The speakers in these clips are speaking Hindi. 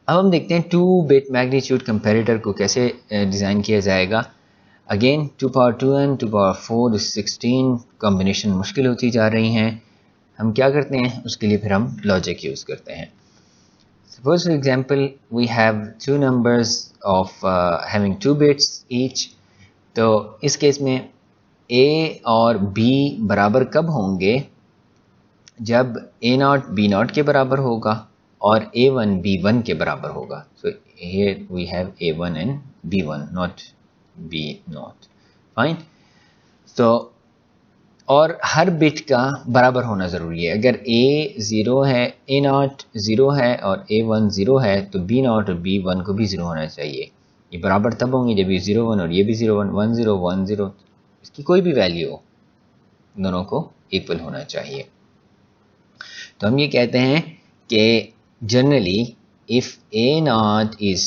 अब हम देखते हैं 2-बिट मैग्नीट्यूड कंपैरेटर को कैसे डिज़ाइन किया जाएगा। Again 2 power 2n 2 power 4 16 combination मुश्किल होती जा रही हैं। हम क्या करते हैं, उसके लिए फिर हम लॉजिक यूज़ करते हैं। Suppose for example we have two numbers of having 2 bits each। तो इस केस में a और b बराबर कब होंगे, जब a0 b0 के बराबर होगा और a1 b1 के बराबर होगा। So here we have a1 and b1 not b0, fine। तो और हर बिट का बराबर होना ज़रूरी है। अगर a 0 है, a0 0 है और a1 0 है तो b0 और b1 को भी 0 होना चाहिए। ये बराबर तब होंगे जब ये 0 1 और ये भी 0 1 1 0 1 0, इसकी कोई भी वैल्यू हो, दोनों को इक्वल होना चाहिए। तो हम ये कहते हैं कि generally if a0 is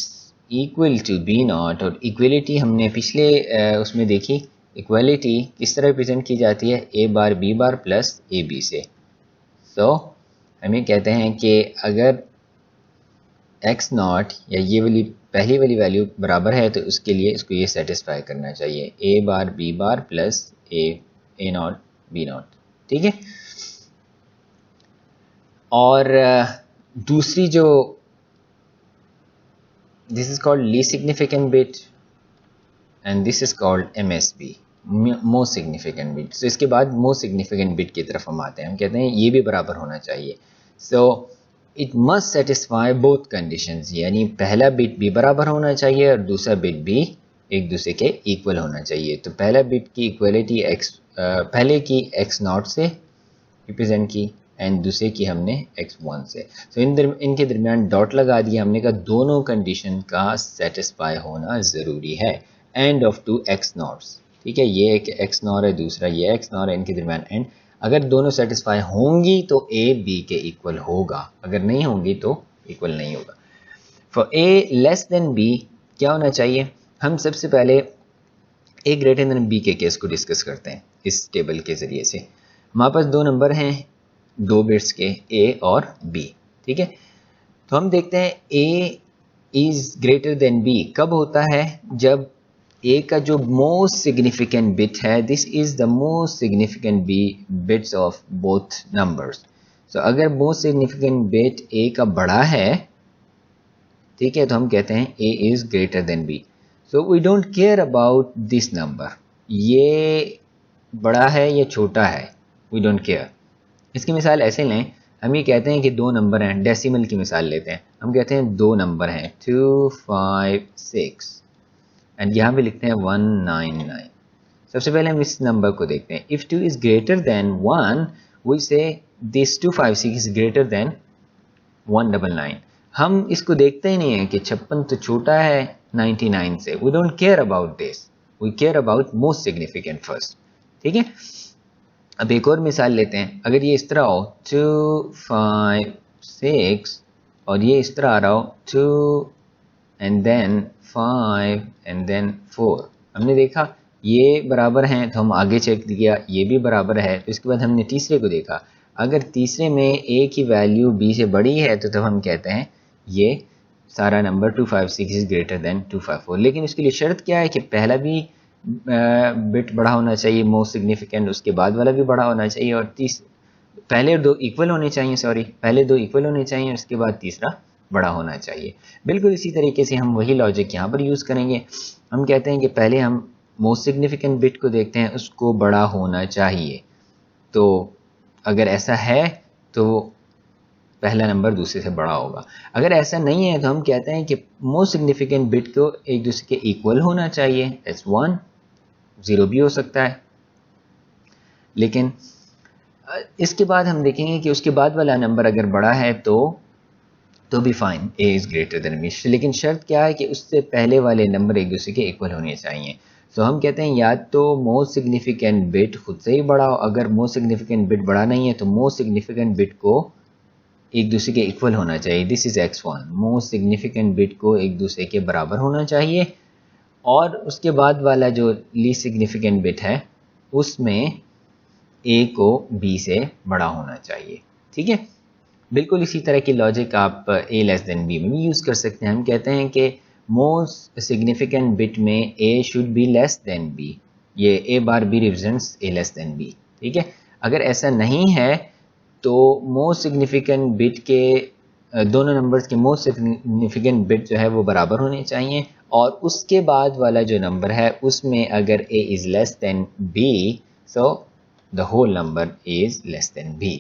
equal to b0, और इक्वलिटी हमने पिछले उसमें देखी, इक्वलिटी किस तरह रिप्रेजेंट की जाती है, a bar b bar plus A B से। सो हम ये कहते हैं कि अगर x0 या ये वाली पहली वाली वैल्यू बराबर है तो उसके लिए इसको ये सेटिस्फाई करना चाहिए, a bar b bar plus a0 b0, ठीक है। और दूसरी जो this is called least significant bit and this is called MSB, most significant bit. तो इसके बाद मोस्ट सिग्निफिकेंट बिट की तरफ हम आते हैं। हम कहते हैं ये भी बराबर होना चाहिए। So it must satisfy both conditions, यानी पहला बिट भी बराबर होना चाहिए और दूसरा बिट भी एक दूसरे के इक्वल होना चाहिए। तो पहला बिट की इक्वलिटी पहले की x0 से रिप्रेजेंट की एंड दूसरे की हमने x1 से। तो इनके दरमियान डॉट लगा दिया, हमने कहा दोनों कंडीशन का सेटिस्फाई होना ज़रूरी है। एंड ऑफ टू x0, ठीक है, ये एक x0 है, दूसरा ये x0 है, इनके दरमियान एंड। अगर दोनों सेटिस्फाई होंगी तो a b के इक्वल होगा, अगर नहीं होंगी तो इक्वल नहीं होगा। For a less than b क्या होना चाहिए, हम सबसे पहले a ग्रेटर देन b के केस को डिस्कस करते हैं इस टेबल के ज़रिए से। हमारे पास दो नंबर हैं 2 बिट्स के, a और b, ठीक है। तो हम देखते हैं a is greater than b कब होता है, जब a का जो मोस्ट सिग्निफिकेंट बिट है, this is the most significant bits of both numbers. So अगर मोस्ट सिग्निफिकेंट बिट a का बड़ा है, ठीक है, तो हम कहते हैं a is greater than b। So we don't care about this number, ये बड़ा है या छोटा है, वी डोंट केयर। इसकी मिसाल ऐसे लें, हम ये कहते हैं कि दो नंबर हैं, डेसिमल की मिसाल लेते हैं। हम कहते हैं दो नंबर हैं 2 5 6 एंड यहाँ पे लिखते हैं 199। सबसे पहले हम इस नंबर को देखते हैं। If 2 is greater than 1 we see this 256 is greater than 199। हम इसको देखते ही नहीं है कि 56 तो छोटा है 99 से। We don't care about this, we care about most significant first, ठीक है। अब एक और मिसाल लेते हैं। अगर ये इस तरह हो 2 5 6 और ये इस तरह आ रहा हो 2 एंड देन 5 एंड देन 4, हमने देखा ये बराबर हैं तो हम आगे चेक किया ये भी बराबर है। तो इसके बाद हमने तीसरे को देखा, अगर तीसरे में a की वैल्यू b से बड़ी है तो तब हम कहते हैं ये सारा नंबर 256 इज़ ग्रेटर देन 254। लेकिन इसके लिए शर्त क्या है कि पहला भी बिट बड़ा होना चाहिए मोस्ट सिग्निफिकेंट, उसके बाद वाला भी बड़ा होना चाहिए और पहले दो इक्वल होने चाहिए, पहले दो इक्वल होने चाहिए और उसके बाद तीसरा बड़ा होना चाहिए। बिल्कुल इसी तरीके से हम वही लॉजिक यहाँ पर यूज़ करेंगे। हम कहते हैं कि पहले हम मोस्ट सिग्निफिकेंट बिट को देखते हैं, उसको बड़ा होना चाहिए। तो अगर ऐसा है तो पहला नंबर दूसरे से बड़ा होगा। अगर ऐसा नहीं है तो हम कहते हैं कि मोस्ट सिग्निफिकेंट बिट को एक दूसरे के इक्वल होना चाहिए। दैट्स 1, 0 भी हो सकता है। लेकिन इसके बाद हम देखेंगे कि उसके बाद वाला नंबर अगर बड़ा है तो भी fine, a is greater than b। लेकिन शर्त क्या है कि उससे पहले वाले नंबर एक दूसरे के इक्वल होने चाहिए। तो हम कहते हैं या तो मोस्ट सिग्निफिकेंट बिट खुद से ही बड़ा हो, अगर मोस्ट सिग्निफिकेंट बिट बड़ा नहीं है तो मोस्ट सिग्निफिकेंट बिट को एक दूसरे के इक्वल होना चाहिए। This is x1, most significant bit को एक दूसरे के बराबर होना चाहिए और उसके बाद वाला जो लीस्ट सिग्निफिकेंट बिट है उसमें a को b से बड़ा होना चाहिए, ठीक है। बिल्कुल इसी तरह की लॉजिक आप a लेस देन b में भी यूज़ कर सकते हैं। हम कहते हैं कि मोस्ट सिग्निफिकेंट बिट में a should be less than b, ये a bar b represents a less than b, ठीक है। अगर ऐसा नहीं है तो मोस्ट सिग्निफिकेंट बिट के दोनों नंबर्स के मोस्ट सिग्निफिकेंट बिट जो है वो बराबर होने चाहिए, और उसके बाद वाला जो नंबर है उसमें अगर a is less than b, so the whole number is less than b।